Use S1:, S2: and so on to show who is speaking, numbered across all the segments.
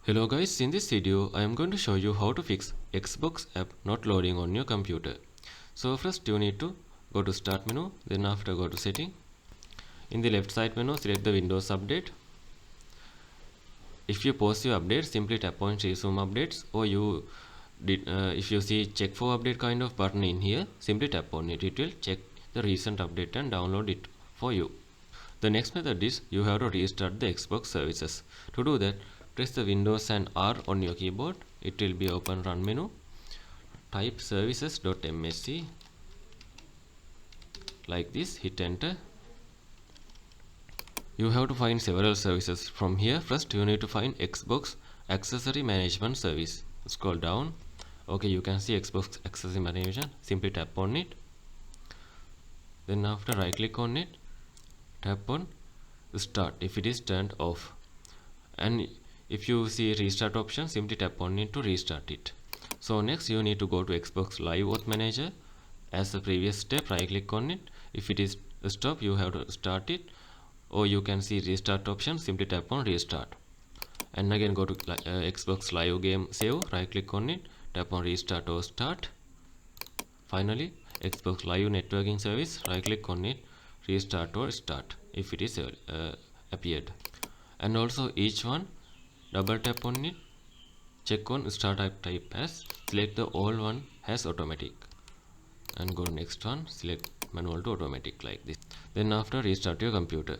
S1: Hello guys, in this video I am going to show you how to fix Xbox app not loading on your computer. So first you need to go to start menu, then after go to setting. In the left side menu select the Windows update. If you pause your update, simply tap on resume updates, or if you see check for update kind of button in here, simply tap on it. It will check the recent update and download it for you. The next method is you have to restart the Xbox services. To do that, press the Windows and R on your keyboard. It will be open run menu. Type services.msc like this, hit enter. You have to find several services from here. First you need to find Xbox accessory management service. Scroll down. Okay, you can see Xbox accessory management. Simply tap on it. Then after right click on it, tap on start if it is turned off, and if you see restart option, simply tap on it to restart it. So next you need to go to Xbox Live Auth Manager. As the previous step, right click on it. If it is stop, you have to start it, or you can see restart option, simply tap on restart, and again go to Xbox Live Game Save, right click on it, tap on restart or start. Finally Xbox Live Networking Service, right click on it, restart or start if it is appeared. And also each one double tap on it, check on start type as, select the all one as automatic, and go to next one, select manual to automatic like this. Then after restart your computer.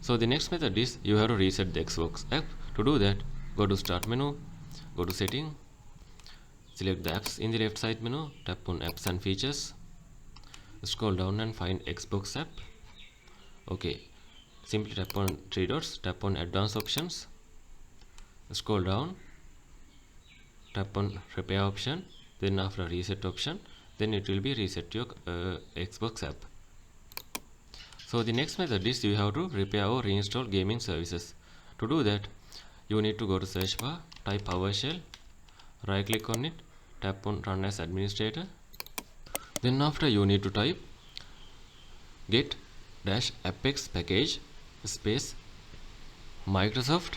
S1: So the next method is you have to reset the Xbox app. To do that, go to start menu, go to setting, select the apps in the left side menu, tap on apps and features, scroll down and find Xbox app. Okay, simply tap on three dots, tap on advanced options, scroll down, tap on repair option, then after reset option, then it will be reset your Xbox app. So the next method is you have to repair or reinstall gaming services. To do that, you need to go to search bar, type PowerShell, right click on it, tap on run as administrator. Then after you need to type get -apex package space Microsoft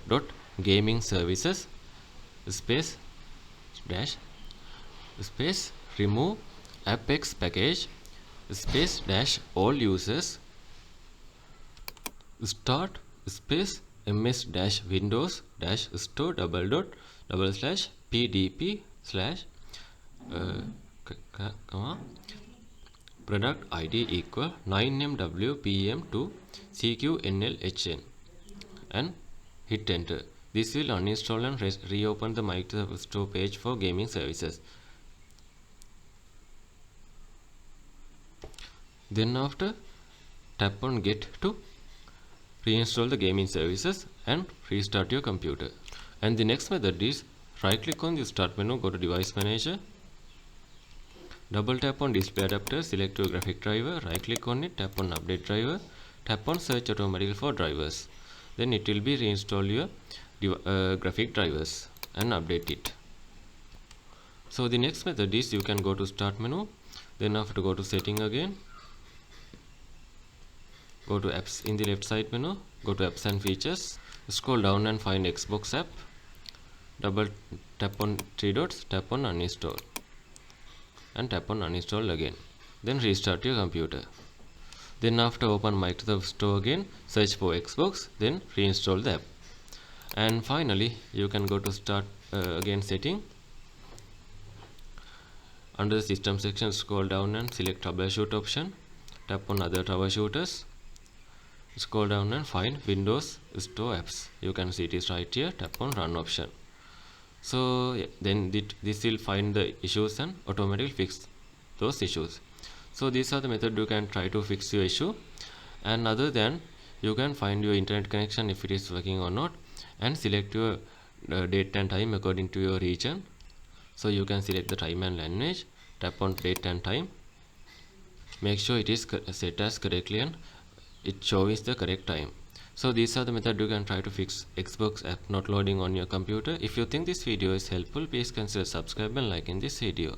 S1: dot gaming services space dash space remove apex package space dash all users start space ms dash windows dash store double dot double slash pdp slash product ID equal 9MWPM to CQNLHN, and hit enter. This will uninstall and reopen the Microsoft Store page for gaming services. Then after, tap on get to reinstall the gaming services and restart your computer. And the next method is right click on the start menu, go to device manager, double tap on display adapter, select your graphic driver, right click on it, tap on update driver, tap on search automatically for drivers. Then it will be reinstall your graphic drivers and update it. So the next method is you can go to start menu, then after go to setting again, go to apps in the left side menu, go to apps and features, scroll down and find Xbox app, double tap on three dots, tap on uninstall, and tap on uninstall again, then restart your computer. Then after open Microsoft Store again, search for Xbox, then reinstall the app. And finally you can go to start again setting, under the system section scroll down and select troubleshoot option, tap on other troubleshooters, scroll down and find Windows Store apps. You can see it is right here, tap on run option. So yeah, then this will find the issues and automatically fix those issues. So these are the methods you can try to fix your issue, and other than you can find your internet connection if it is working or not, and select your date and time according to your region. So you can select the time and language, tap on date and time, make sure it is set as correctly and it shows the correct time. So these are the methods you can try to fix Xbox app not loading on your computer. If you think this video is helpful, please consider subscribe and liking this video.